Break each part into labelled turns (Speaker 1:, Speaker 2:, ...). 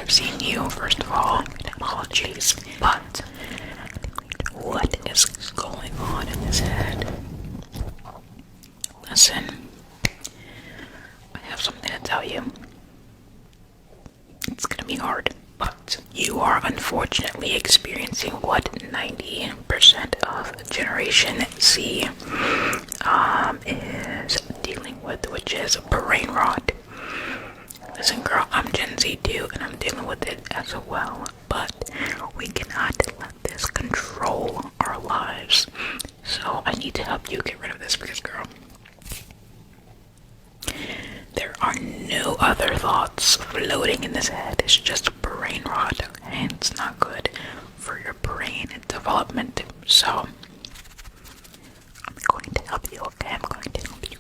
Speaker 1: I've seen you, first of all. Apologies. But what is going on in his head? Listen, I have something to tell you. It's gonna be hard, but you are unfortunately experiencing what 90% of Generation Z is dealing with, which is brain rot. Listen, girl, I'm Gen Z too, and I'm dealing with it as well, but we cannot let this control our lives. So I need to help you get rid of this because, girl, there are no other thoughts floating in this head. It's just brain rot, and it's not good for your brain development. So I'm going to help you, okay? I'm going to help you.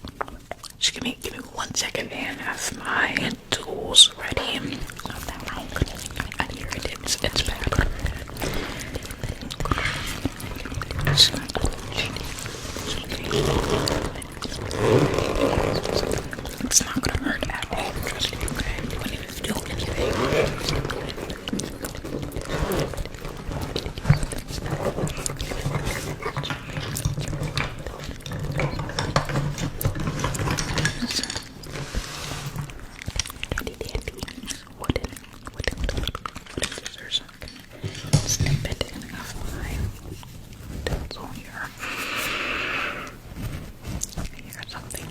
Speaker 1: Just give me 1 second, and I have my tools ready. I hear it. It's bad. It's not gonna hurt at all. Trust me, okay? You don't need to do anything. Wooden scissors. I can snip it and have my pencil here. Here's something.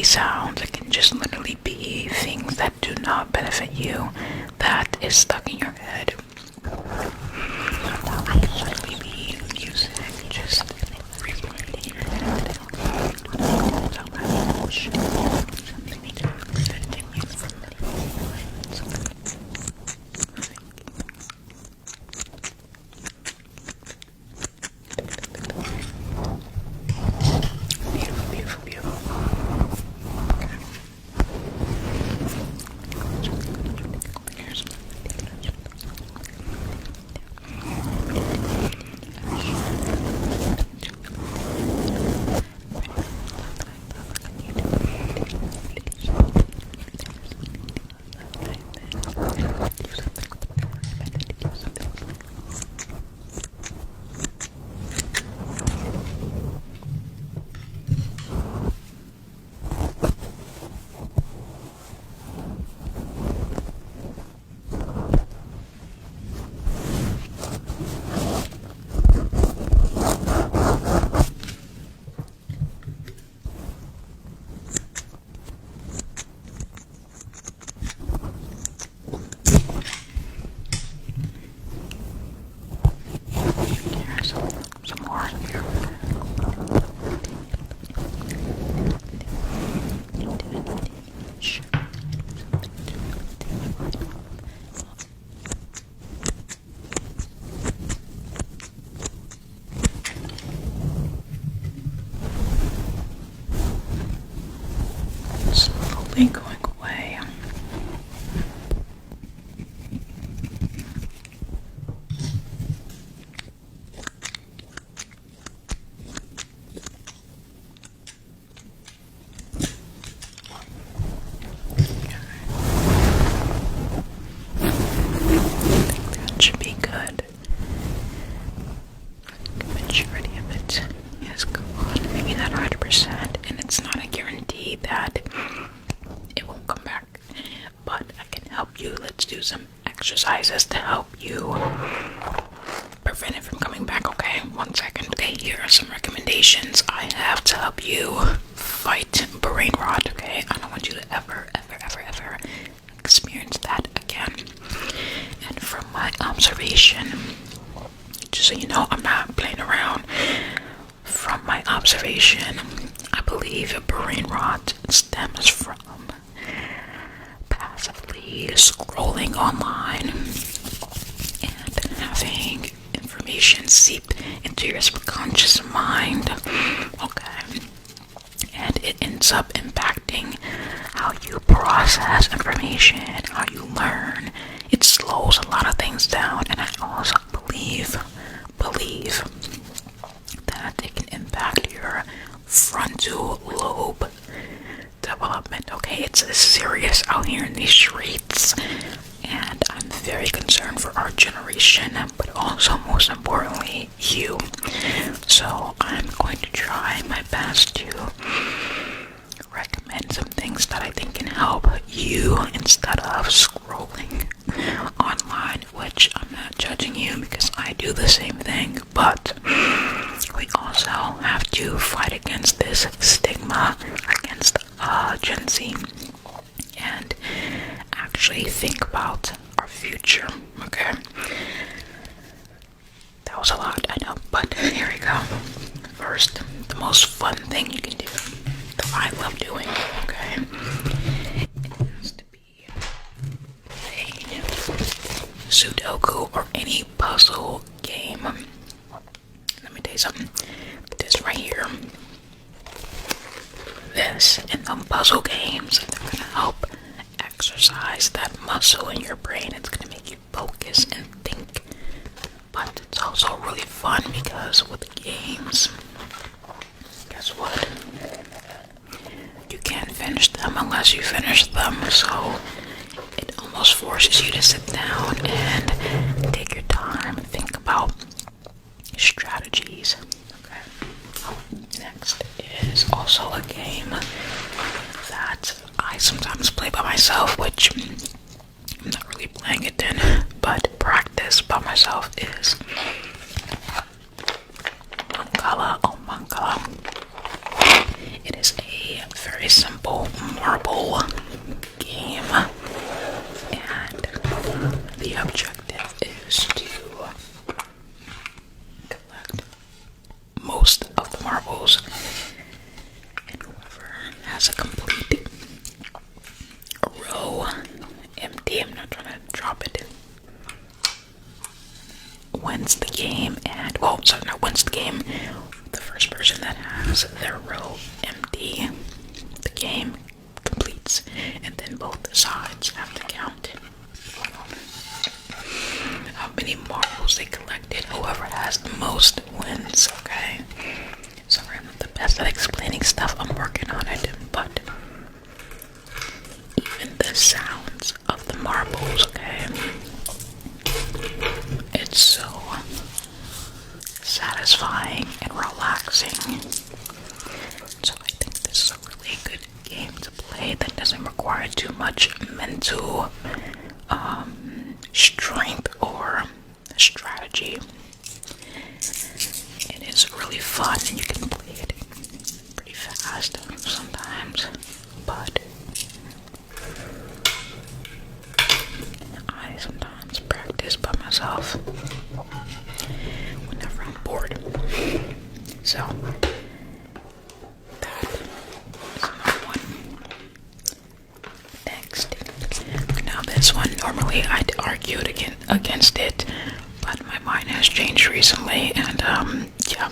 Speaker 1: Sounds. It can just literally be things that do not benefit you that is stuck in your head. That can literally be music, just replaying your head. Preventing you from beautiful, beautiful. slowly going away. That should be good. The majority of it is gone. Maybe not 100%, and it's not a guarantee that it won't come back. But I can help you. Let's do some exercises to help you prevent it from coming back, okay? 1 second. Okay, here are some recommendations I have to help you fight brain rot, okay? I don't want you to ever experience that again. And from my observation, just so you know, I'm not playing around. From my observation, I believe brain rot stems from passively scrolling online and having information seep into your subconscious mind, okay? And it ends up impacting how you process information, how you learn. It slows a lot of things down, and I also believe that it can impact your frontal lobe development, okay? It's serious out here in these streets, and I'm very concerned for our generation, but also most importantly you. So I'm going to try my best to recommend some things that I think can help you instead of scrolling online, which I'm not judging you because I do the same thing, but we also have to fight against this stigma against Gen Z and actually think about our future, okay? That was a lot, I know, but here we go. First, the most fun thing you can do, that I love doing, okay? It has to be a Sudoku or any puzzle game. Let me tell you something. This right here. This and the puzzle games, they're gonna help exercise that muscle in your brain. It's gonna make you focus and think. But it's also really fun because with games, guess what? You can't finish them unless you finish them. So it almost forces you to sit down and take your time and think about strategies. Okay. Next is also a game that I sometimes play by myself, which I'm not really playing it in, but practice by myself is Mancala. Oh, Mancala. It is a very simple marble game, and the objective is to collect most of the marbles, and whoever has a complete row empty, I'm not trying to drop it, wins the game. And wins the game. The first person that has their row empty, the game completes, and then both sides have to count how many marbles they collected. Whoever has the most wins, okay? Sorry, I'm not the best at explaining stuff. I'm working on it, but even the sounds of the marbles, okay? It's so satisfying and relaxing. So I think this is a really good game to play that doesn't require too much mental strength or strategy. It is really fun and you can play it pretty fast sometimes, but I sometimes practice by myself whenever I'm bored. So that is another one. Next, now this one, normally I'd argued against it, but my mind has changed recently, and yeah,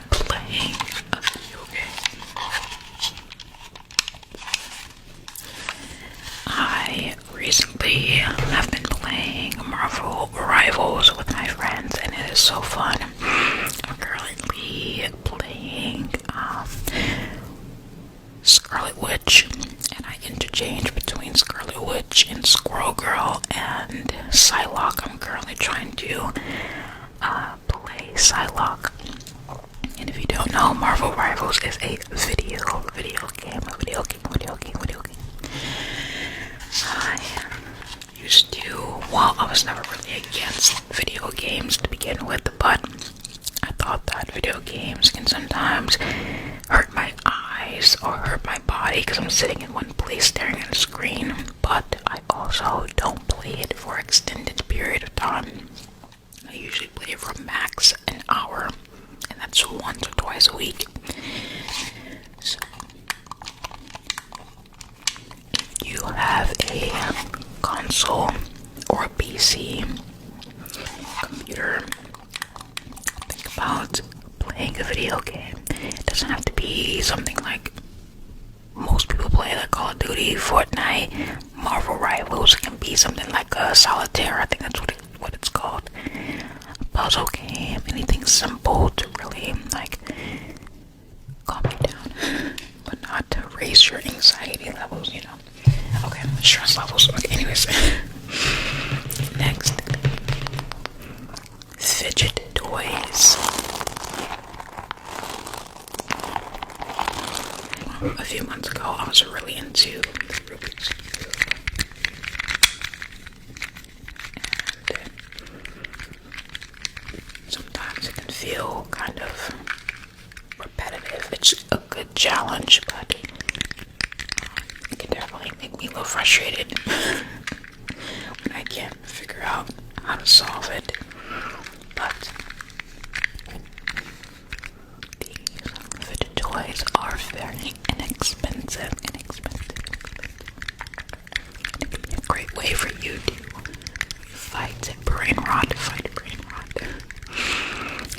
Speaker 1: playing a video game Witch and Squirrel Girl and Psylocke. I'm currently trying to play Psylocke. And if you don't know, Marvel Rivals is a video game. I used to, well, I was never really against video games to begin with, but I thought that video games can sometimes hurt my eyes or hurt my body because I'm sitting in one place staring at a screen. But I also don't play it for an extended period of time. I usually play it for max an hour, and that's once or twice a week. So if you have a console or a PC, computer, think about playing a video game. It doesn't have to be something like most people play, like Call of Duty, Fortnite, Marvel Rivals. It can be something like a Solitaire. I think that's what it's called. A puzzle game, anything simple to really like calm you down, but not to raise your anxiety levels, you know. Okay, stress levels. Okay, anyways. Next, fidget toys. A few months ago, I was really into the Rubik's Cube. And sometimes it can feel kind of repetitive. It's a good challenge, but it can definitely make me a little frustrated when I can't figure out how to solve it. But these fidget toys are very inexpensive. It can be a great way for you to fight brain rot.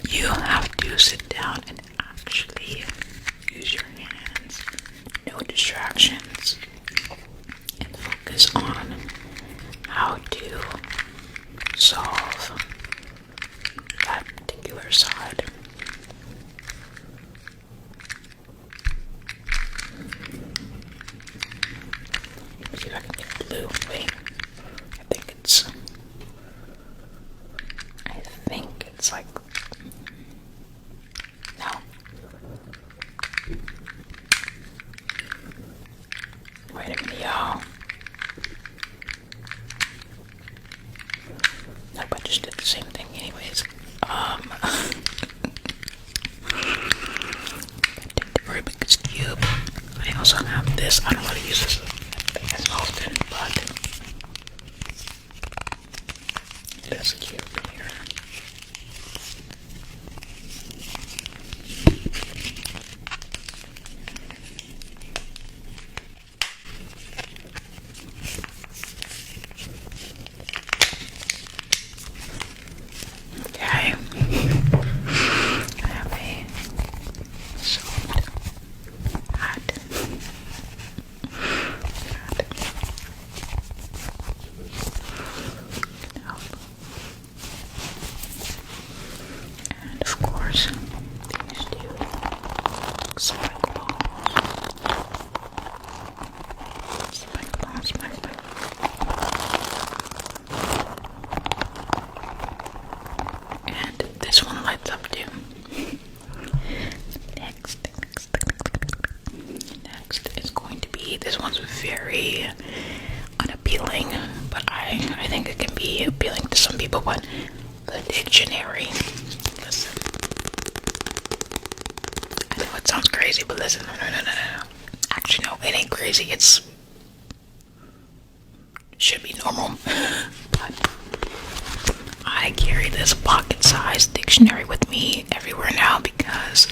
Speaker 1: You have to sit down and actually use your hands, no distractions, and focus on how to solve that particular side. See if I can get blue. Wait, I think it's like, no. Wait a minute, y'all. Nope, I just did the same thing anyways. I take the Rubik's Cube. I also have this. I don't really use this as often, but that's cute here. Okay. I have a soft hat. And of course, these two spike balls. And this one lights up too. Next is going to be, this one's very unappealing, but I think it can be appealing to some people, but the dictionary. Listen. I know it sounds crazy, but listen, no. Actually, no, it ain't crazy. Should be normal. But I carry this pocket-sized dictionary with me everywhere now because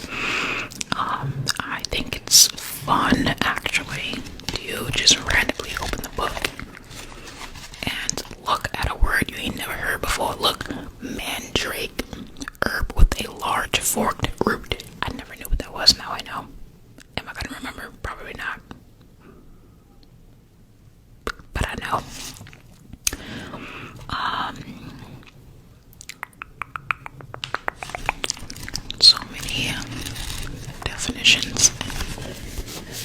Speaker 1: I think it's fun, actually, to just randomly open the book and look at a word you ain't never heard before. Look, mandrake, herb with a large forked root. I never knew what that was. Now I know. Am I gonna remember? Probably not. But I know. So many definitions,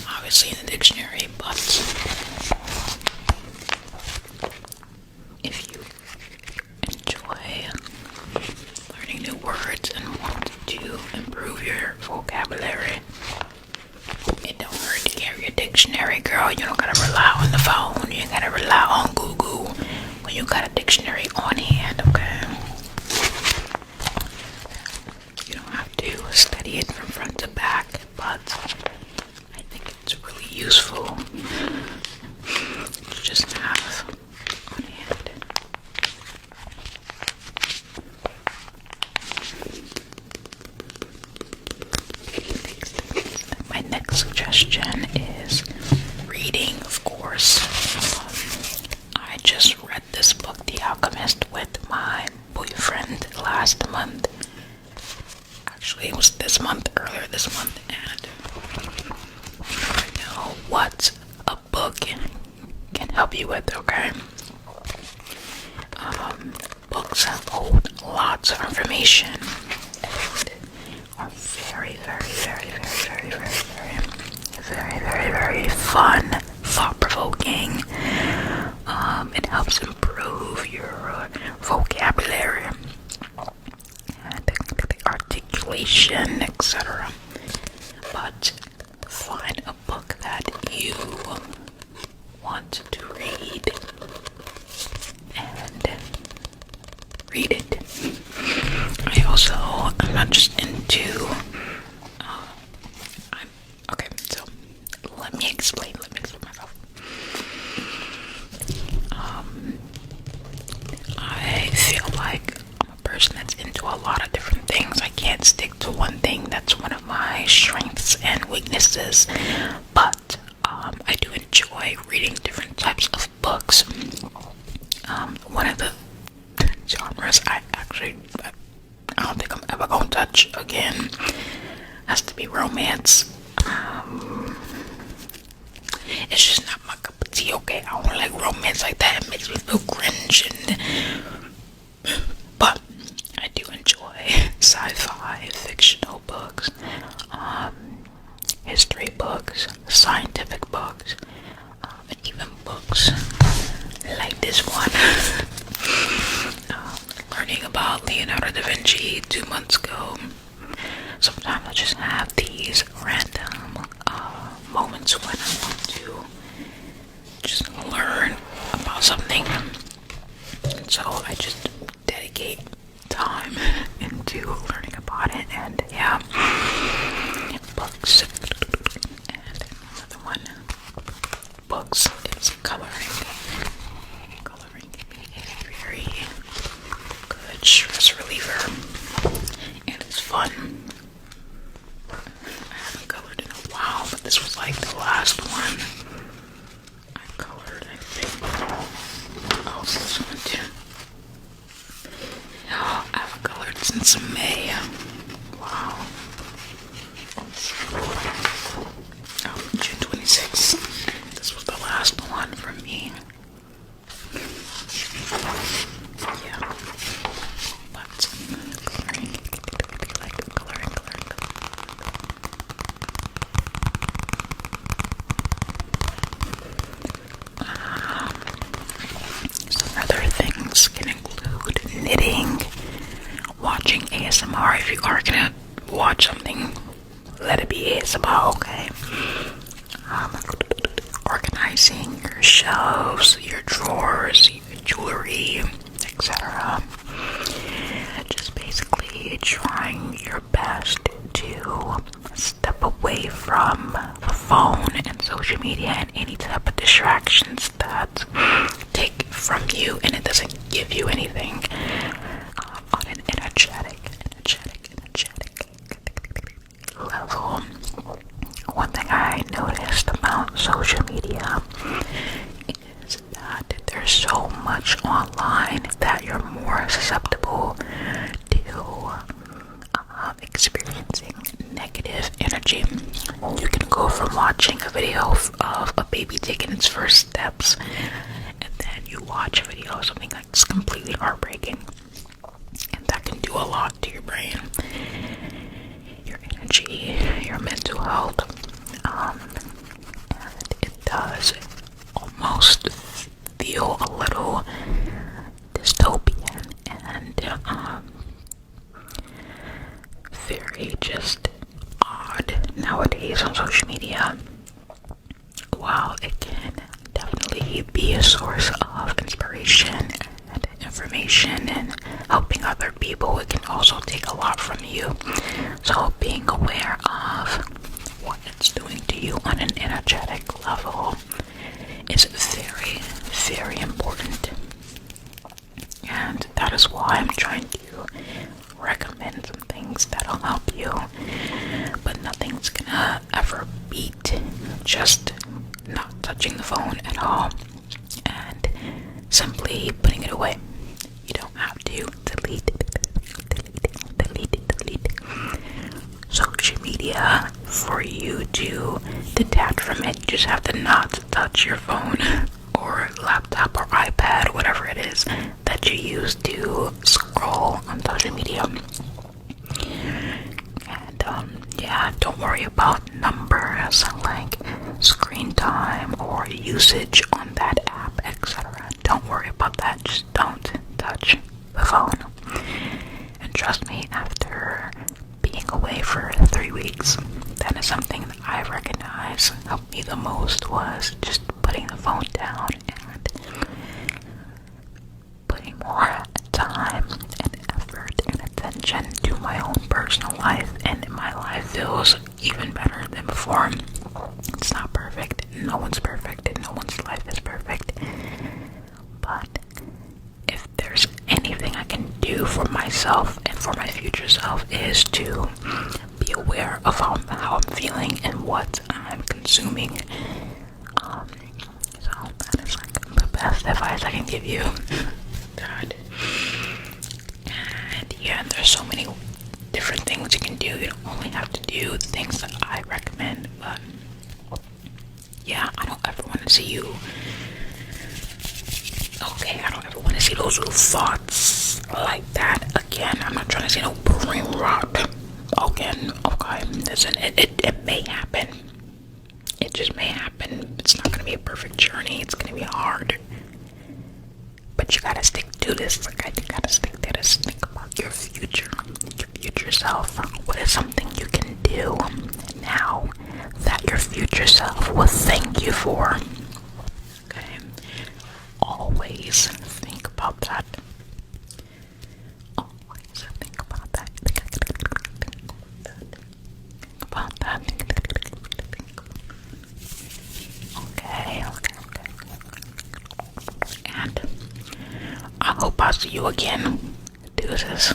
Speaker 1: obviously in the dictionary, but dictionary, girl. You don't gotta rely on the phone. You ain't gotta rely on Google when you got a dictionary on hand, okay? You don't have to study it from front to back, but I think it's really useful to just have on hand. My next suggestion is reading, of course. I just read this book, The Alchemist, with my boyfriend last month. Actually, it was earlier this month, and I know what a book can help you with, okay? Books hold lots of information and are very, very, very, very, very, very, very, very, very fun, thought-provoking. It helps improve your vocabulary and articulation, etc. But find a book that you want to read and read it. I'm not just into okay, so let me explain myself. I feel like I'm a person that's into a lot of different things. I can't stick to one thing. That's one of my strengths and weaknesses, but I do enjoy reading different types of books. One of the genres I don't think I'm ever gonna touch again has to be romance. It's just not my cup of tea, okay? I don't like romance like that. It makes me feel cringe, but I do enjoy sci-fi, fictional books, history books, scientific books, and even books like this one. Learning about Leonardo da Vinci 2 months ago. Sometimes I just have these random moments when I want to just learn about something. So I just dedicate time into learning about it, and yeah, books. And another one, books. It's coloring. Coloring is very good stress reliever, and it's fun. I haven't colored in a while, but this was like the last one I colored, I think. Oh, so this one too. Oh, I haven't colored since May. Wow. Oh, June 26th. This was the last one for me. Yeah. But coloring, like coloring. Some other things can include knitting, watching ASMR. If you are gonna watch something, let it be ASMR, okay? Organizing your shelves, your drawers, your jewelry, etc. Just basically trying your best to step away from the phone and social media and any type of distractions that take from you and it doesn't give you anything on an energetic level. One thing I noticed about social media is that there's so much online that you're more susceptible to experiencing negative energy. You can go from watching a video of a baby taking its first steps, and then you watch a video of something that's completely heartbreaking, and that can do a lot to your brain, your energy, your mental health, and it does almost feel a little dystopian and very just odd nowadays on social media. while it can definitely be a source of inspiration and information and helping other people, it can also take a lot from you. So being aware of what it's doing to you on an energetic level is very, very important. And that is why I'm trying to recommend some things that'll help you. But nothing's gonna ever beat just not touching the phone at all and simply putting it away. You don't have to delete social media for you to detach from it. You just have to not touch your phone or laptop or iPad, whatever it is that you use to scroll on social media. And yeah, don't worry about numbers like screen time or usage on that app, etc. Don't worry about that. Just don't touch the phone. And trust me, after being away for 3 weeks, that is something that I recognize helped me the most, was just putting the phone down and putting more time and effort and attention to my own personal life, and my life feels even better than before. It's not perfect. No one's perfect, and no one's life is perfect. But if there's anything I can do for myself and for my future self, is to be aware of how I'm feeling and what I'm consuming. So that is like the best advice I can give you. God. And yeah, there's so many different things you can do. You don't only have to do the things that I recommend, but yeah, I don't ever want to see you. Okay, I don't ever want to see those little thoughts like that again. I'm not trying to see no brain rot again. Okay, listen, it may happen. It just may happen. It's not going to be a perfect journey. It's going to be hard. But you gotta stick to this. Like, you gotta stick to this. Think about your future self. What is something you can do now that your future self will thank you for? Okay. Always think about that. Always think about that. Think about that. Okay. And I hope I'll see you again. Deuces.